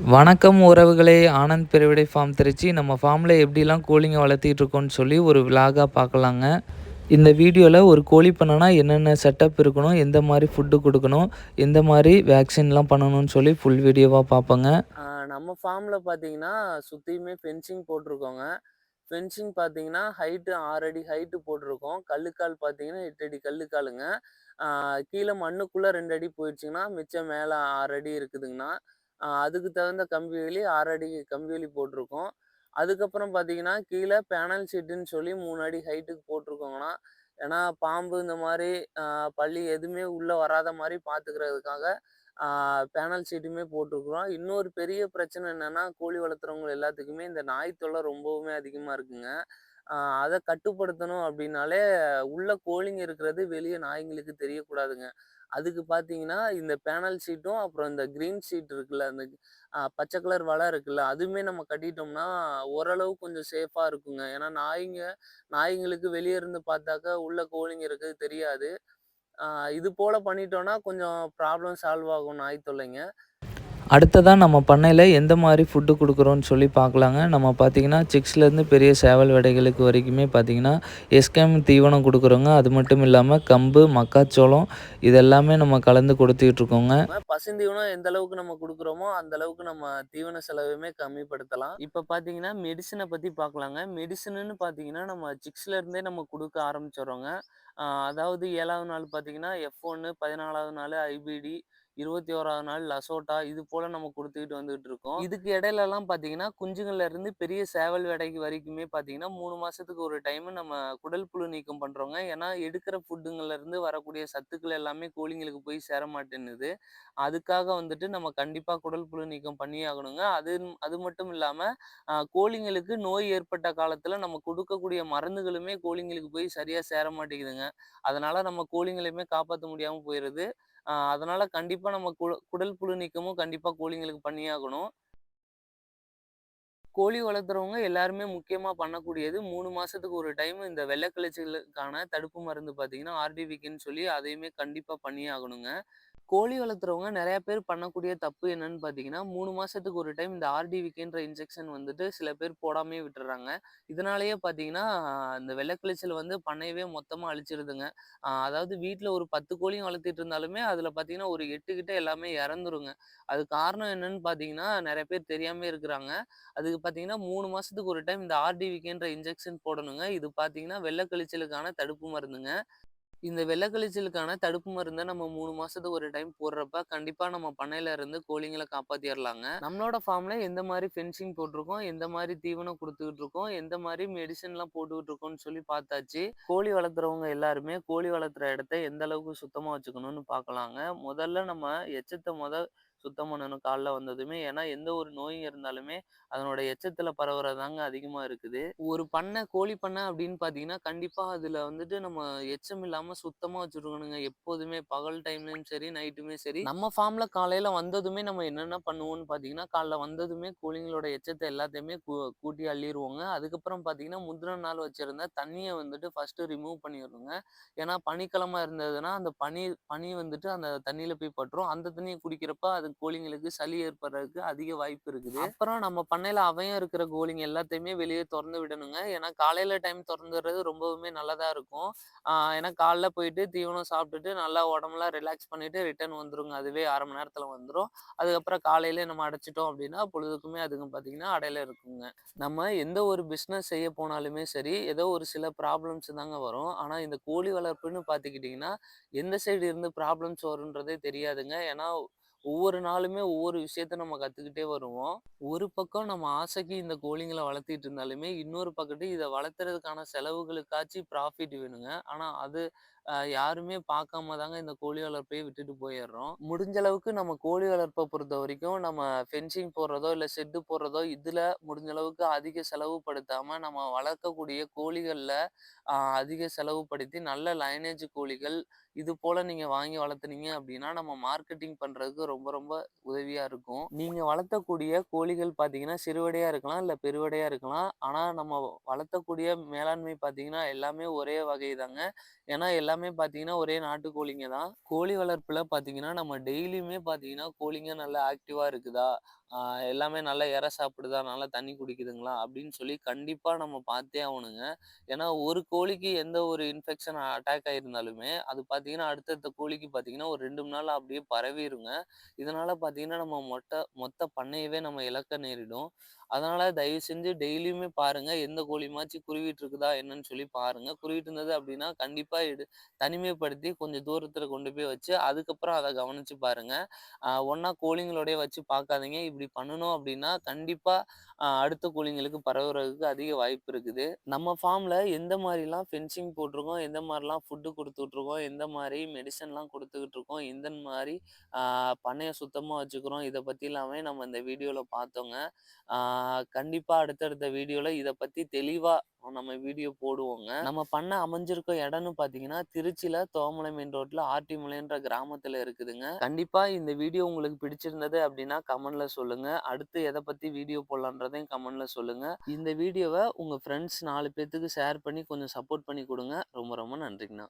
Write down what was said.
வணக்கம் உறவுகளே! ஆனந்த் பெருவிடை ஃபார்ம் திருச்சி. நம்ம ஃபார்ம்ல எப்படிலாம் கோழிங்க வளர்த்திட்டு இருக்கோம்னு சொல்லி ஒரு விலாகா பார்க்கலாங்க. இந்த வீடியோல ஒரு கோழி பண்ணைனா என்னென்ன செட்டப் இருக்கணும், எந்த மாரி ஃபுட்டு குடுக்கணும், எந்த மாரி வேக்சின்லாம் பண்ணணும்னு சொல்லி ஃபுல் வீடியோவா பார்ப்போங்க. ஆ நம்ம ஃபார்ம்ல பார்த்தீங்கன்னா, சுத்தியுமே ஃபென்சிங் போட்டிருக்கோங்க. ஃபென்சிங் பார்த்தீங்கன்னா, ஹைட்டு 6 அடி ஹைட்டு போட்டிருக்கோம். கல்லுக்கால் பார்த்தீங்கன்னா, 8 அடி கல்லுக்காலுங்க. ஆ கீழ மண்ணுக்குள்ள 2 அடி போயிடுச்சுங்கன்னா, மிச்சம் மேல 6 அடி இருக்குதுங்கண்ணா. அதுக்கு தகுந்த கம்பி வேலி 6 அடி கம்பி வேலி போட்டிருக்கோம். அதுக்கப்புறம் பார்த்தீங்கன்னா, கீழ பேனல் ஷீட்டுன்னு சொல்லி 3 அடி ஹைட்டுக்கு போட்டிருக்கோங்கண்ணா. ஏன்னா, பாம்பு இந்த மாரி அ பல்லி எதுவுமே உள்ள வராத மாரி பார்த்துக்கிறதுக்காக ஆ பேனல் ஷீட்டுமே போட்டுருக்குறோம். இன்னொரு பெரிய பிரச்சனை என்னன்னா, கோழி வளர்த்துறவங்க எல்லாத்துக்குமே இந்த நாய் தொல்லை ரொம்பவுமே அதிகமா இருக்குங்க. ஆ அத கட்டுப்படுத்தணும் அப்டின்னாலே, உள்ள கோழிங்க இருக்கிறது வெளிய நாய்ங்களுக்கு தெரியக்கூடாதுங்க. அதுக்கு பார்த்தீங்கன்னா, இந்த பேனல் ஷீட்டும், அப்புறம் இந்த கிரீன் ஷீட் இருக்குல்ல, அந்த பச்சை கலர் வலை இருக்குல்ல, அதுவுமே நம்ம கட்டிட்டோம்னா, ஓரளவு கொஞ்சம் சேஃபா இருக்குங்க. ஏன்னா நாய்ங்களுக்கு வெளிய இருந்து பார்த்தாக்கா, உள்ள கோழிங்க இருக்கிறது தெரியாது. ஆ இது போல பண்ணிட்டோம்னா, கொஞ்சம் ப்ராப்ளம் சால்வ் ஆகும் நாய் தொல்லைங்க. அடுத்ததா நம்ம பண்ணையில எந்த மாரி ஃபுட்டு குடுக்குறோம்னு சொல்லி பார்க்கலாங்க. நம்ம பார்த்தீங்கன்னா, சிக்ஸ்லேருந்து பெரிய சேவல் வடைகளுக்கு வரைக்குமே பார்த்தீங்கன்னா, எஸ்கேம் தீவனம் குடுக்குறோங்க. அது மட்டும் இல்லாம கம்பு, மக்காச்சோளம் இது எல்லாமே நம்ம கலந்து குடுத்துக்கிட்டு இருக்கோங்க. பசுந்தீவனம் எந்த அளவுக்கு நம்ம குடுக்குறோமோ, அந்த அளவுக்கு நம்ம தீவன செலவுமே கம்மிப்படுத்தலாம். இப்ப பார்த்தீங்கன்னா, மெடிசின பத்தி பார்க்கலாங்க. மெடிசினுன்னு பார்த்தீங்கன்னா, நம்ம சிக்ஸ்ல இருந்தே நம்ம குடுக்க ஆரம்பிச்சுர்றோங்க. அதாவது 7வது நாள் பார்த்தீங்கன்னா, F1, 14வது நாள் ஐபிடி, 21வது நாள் லசோட்டா இது போல நம்ம குடுத்துக்கிட்டு வந்துட்டு இருக்கோம். இதுக்கு இடையிலலாம் பார்த்தீங்கன்னா, குஞ்சுங்கள்ல இருந்து பெரிய சேவல் வேடைக்கு வரைக்குமே பார்த்தீங்கன்னா, 3 மாசத்துக்கு ஒரு டைம் நம்ம குடல் புழு நீக்கம் பண்றோங்க. ஏன்னா, எடுக்கிற ஃபுட்டுங்கள்ல இருந்து வரக்கூடிய சத்துக்கள் எல்லாமே கோழிங்களுக்கு போய் சேர மாட்டேன்னுது. அதுக்காக வந்துட்டு நம்ம கண்டிப்பா குடல் புழு நீக்கம் பண்ணியே ஆகணுங்க. அது அது மட்டும் இல்லாம, கோழிங்களுக்கு நோய் ஏற்பட்ட காலத்துல நம்ம குடுக்கக்கூடிய மருந்துகளுமே கோழிங்களுக்கு போய் சரியா சேர மாட்டேங்குதுங்க. அதனால நம்ம கோழிங்களையுமே காப்பாத்த முடியாம போயிருது. அதனால கண்டிப்பா நம்ம குடல் புழு நீக்கமும் கண்டிப்பா கோழிங்களுக்கு பண்ணியே ஆகணும். கோழி வளர்த்துறவங்க எல்லாருமே முக்கியமா பண்ணக்கூடியது 3 மாசத்துக்கு ஒரு டைம் இந்த வெள்ளை கழிச்சலுக்கான தடுப்பு மருந்து பார்த்தீங்கன்னா, ஆர்டிவிக்குன்னு சொல்லி அதையுமே கண்டிப்பா பண்ணியே ஆகணுங்க. கோழி வளர்த்துறவங்க நெறைய பேர் பண்ணக்கூடிய தப்பு என்னன்னு பார்த்தீங்கன்னா, 3 மாசத்துக்கு ஒரு டைம் இந்த ஆர்டிவிக்குன்ற இன்ஜெக்ஷன் வந்துட்டு சில பேர் போடாமயே விட்டுர்றாங்க. இதனாலேயே பார்த்தீங்கன்னா, இந்த வெள்ளை கிழிச்சல் வந்து பண்ணையவே மொத்தமா அழிச்சிருதுங்க. அதாவது வீட்ல ஒரு 10 கோழியும் வளர்த்திட்டு இருந்தாலுமே, அதில பார்த்தீங்கன்னா ஒரு 8 கிட்ட எல்லாமே இறந்துருங்க. அதுக்கு காரணம் என்னன்னு பார்த்தீங்கன்னா, நெறைய பேர் தெரியாமயே இருக்கிறாங்க. அதுக்கு பார்த்தீங்கன்னா 3 மாசத்துக்கு ஒரு டைம் இந்த ஆர்டிவிக்குன்ற இன்ஜெக்ஷன் போடணுங்க. இது பார்த்தீங்கன்னா, வெள்ளை கழிச்சலுக்கான தடுப்பு மருந்துங்க. இந்த வெள்ளை கழிச்சலுக்கான தடுப்பு மருந்த நம்ம 3 மாசத்துக்கு ஒரு டைம் போடுறப்ப, கண்டிப்பா நம்ம பண்ணையில இருந்து கோழிங்கள காப்பாத்திறலாங்க. நம்மளோட ஃபார்ம்ல எந்த மாரி ஃபென்சிங் போட்டிருக்கோம், எந்த மாரி தீவனம் குடுத்துக்கிட்டு இருக்கோம், எந்த மாரி மெடிசின்லாம் போட்டுக்கிட்டு இருக்கோம்ன்னு சொல்லி பார்த்தாச்சு. கோழி வளர்த்துறவங்க எல்லாருமே கோழி வளர்த்துற இடத்த எந்த அளவுக்கு சுத்தமா வச்சுக்கணும்னு பார்க்கலாங்க. முதல்ல நம்ம எச்சத்த சுத்தம் பண்ணணும் காலைல வந்ததுமே. ஏன்னா, எந்த ஒரு நோய் இருந்தாலுமே அதனோட எச்சத்துல பரவுறது தாங்க அதிகமா இருக்குது. ஒரு கோழி பண்ணை அப்படின்னு பார்த்தீங்கன்னா, கண்டிப்பா அதுல வந்துட்டு நம்ம எச்சம் இல்லாம சுத்தமா வச்சுருக்கணுங்க. எப்போதுமே பகல் டைம்லயும் சரி, நைட்டுமே சரி. நம்ம ஃபார்ம்ல காலையில வந்ததுமே நம்ம என்னென்ன பண்ணுவோம்னு பார்த்தீங்கன்னா, காலைல வந்ததுமே கோழிங்களோட எச்சத்த எல்லாத்தையுமே கூட்டி அள்ளிருவோங்க. அதுக்கப்புறம் பார்த்தீங்கன்னா, முந்தின நாள் வச்சிருந்த தண்ணிய வந்துட்டு ஃபர்ஸ்ட்டு ரிமூவ் பண்ணிறணுங்க. ஏன்னா, பனிக்காலமா இருந்ததுன்னா, அந்த பனி பனி வந்துட்டு அந்த தண்ணீல போய் பட்டுரும். அந்த தண்ணிய குடிக்கிறப்ப அது கோழிங்களுக்கு சளி ஏற்படுறதுக்கு அதிக வாய்ப்பு இருக்குது. அப்புறம் நம்ம பண்ணையில அவையம் இருக்கிற கோழிங்க எல்லாத்தையுமே வெளிய தொறந்து விடணுங்க. ஏன்னா, காலையில டைம் தொறந்து விடுறது ரொம்பவுமே நல்லதா இருக்கும். ஏன்னா காலைல போயிட்டு தீவனம் சாப்பிட்டுட்டு நல்லா உடம்பெல்லாம் ரிலாக்ஸ் பண்ணிட்டு ரிட்டர்ன் வந்துருங்க. அதுவே 1/2 மணி நேரத்துல வந்துரும். அதுக்கப்புறம் காலையிலே நம்ம அடைச்சுட்டோம் அப்படின்னா, பொழுதுக்குமே அதுங்க பார்த்தீங்கன்னா, அடையில இருக்குங்க. நம்ம எந்த ஒரு பிசினஸ் செய்ய போனாலுமே சரி, ஏதோ ஒரு சில ப்ராப்ளம்ஸ் தாங்க வரும். ஆனா, இந்த கோழி வளர்ப்புன்னு பார்த்துக்கிட்டிங்கன்னா, எந்த சைடு இருந்து ப்ராப்ளம்ஸ் வரும்ன்றதே தெரியாதுங்க. ஏன்னா, ஒவ்வொரு நாளுமே ஒவ்வொரு விஷயத்த நம்ம கத்துக்கிட்டே வருவோம். ஒரு பக்கம் நம்ம ஆசைக்கு இந்த கோழிங்கள வளர்த்திட்டு இருந்தாலுமே, இன்னொரு பக்கத்து இத வளர்த்துறதுக்கான செலவுகளுக்காச்சும் ப்ராஃபிட் வேணுங்க. ஆனா, அது யாருமே பார்க்காம தாங்க இந்த கோழி வளர்ப்பையே விட்டுட்டு போயிர்றோம். முடிஞ்ச அளவுக்கு நம்ம கோழி வளர்ப்ப பொறுத்தவரைக்கும், நம்ம ஃபென்சிங் போடுறதோ, இல்ல ஷெட் போடுறதோ, இதுல முடிஞ்ச அளவுக்கு அதிக செலவு படுத்தாம, நம்ம வளர்க்கக்கூடிய கோழிகள்ல அதிக செலவு படுத்தி நல்ல லைனேஜ் கோழிகள், இது போல நீங்க வாங்கி வளர்த்துனீங்க அப்படின்னா, நம்ம மார்க்கெட்டிங் பண்றதுக்கு ரொம்ப ரொம்ப உதவியா இருக்கும். நீங்க வளர்த்தக்கூடிய கோழிகள் பார்த்தீங்கன்னா, சிறுவடையா இருக்கலாம், இல்ல பெருவடையா இருக்கலாம். ஆனா, நம்ம வளர்த்தக்கூடிய மேலாண்மை பார்த்தீங்கன்னா, எல்லாமே ஒரே வகை தாங்க. ஏன்னா, எல்லாமே பார்த்தீங்கன்னா, ஒரே நாட்டு கோழிங்க தான். கோழி வளர்ப்புல பார்த்தீங்கன்னா, நம்ம டெய்லியுமே பார்த்தீங்கன்னா, கோழிங்க நல்லா ஆக்டிவா இருக்குதா? ஆ எல்லாமே நல்லா இரை சாப்பிடுதா? நல்லா தண்ணி குடிக்குதுங்களா? அப்படின்னு சொல்லி கண்டிப்பா நம்ம பார்த்தே ஆவணுங்க. ஏன்னா ஒரு கோழிக்கு எந்த ஒரு இன்ஃபெக்ஷன் அட்டாக் ஆயிருந்தாலுமே, அது பார்த்தீங்கன்னா, அடுத்தடுத்த கோழிக்கு பார்த்தீங்கன்னா, ஒரு 2 நாள்ல அப்படியே பரவிருங்க. இதனால பார்த்தீங்கன்னா, நம்ம மொத்த பண்ணையவே நம்ம இழக்க நேரிடும். அதனால தயவு செஞ்சு டெய்லியுமே பாருங்க, எந்த கோழிமாச்சும் குருவிட்டு இருக்குதா என்னன்னு சொல்லி பாருங்க. குருவிட்டு இருந்தது அப்படின்னா, கண்டிப்பா தனிமைப்படுத்தி கொஞ்சம் தூரத்தில கொண்டு போய் வச்சு, அதுக்கப்புறம் அத கவனிச்சு பாருங்க. ஒண்ணா கோழிங்களோடயே வச்சு பார்க்காதீங்க. இப்படி பண்ணுனோம் அப்படின்னா, கண்டிப்பா அடுத்த கோழிங்களுக்கு பரவுறதுக்கு அதிக வாய்ப்பு இருக்குது. நம்ம ஃபார்ம்ல எந்த மாரிலாம் ஃபென்சிங் போட்டிருக்கோம், எந்த மாரிலாம் ஃபுட் குடுத்துட்டுருக்கோம், எந்த மாரி மெடிசன்லாம் குடுத்துக்கிட்டு இருக்கோம், எந்த மாரி ஆ பண்ணைய சுத்தமா வச்சுக்கிறோம், இத பத்தி எல்லாமே நம்ம இந்த வீடியோல பார்த்தோங்க. ஆ கண்டிப்பா அடுத்தடுத்த வீடியோல இத பத்தி தெளிவா நம்ம வீடியோ போடுவோங்க. நம்ம பண்ண அமைஞ்சிருக்க இடம்னு பார்த்தீங்கன்னா, திருச்சியில தோமலை மெயின் ரோட்ல ஆர்டிமலைன்ற கிராமத்துல இருக்குதுங்க. கண்டிப்பா இந்த வீடியோ உங்களுக்கு பிடிச்சிருந்தது அப்படின்னா கமெண்ட்ல சொல்லுங்க. அடுத்து எத பத்தி வீடியோ போடலான்றதையும் கமெண்ட்ல சொல்லுங்க. இந்த வீடியோவ உங்க ஃப்ரெண்ட்ஸ் 4 பேத்துக்கு ஷேர் பண்ணி கொஞ்சம் சப்போர்ட் பண்ணி குடுங்க. ரொம்ப ரொம்ப நன்றிங்கண்ணா.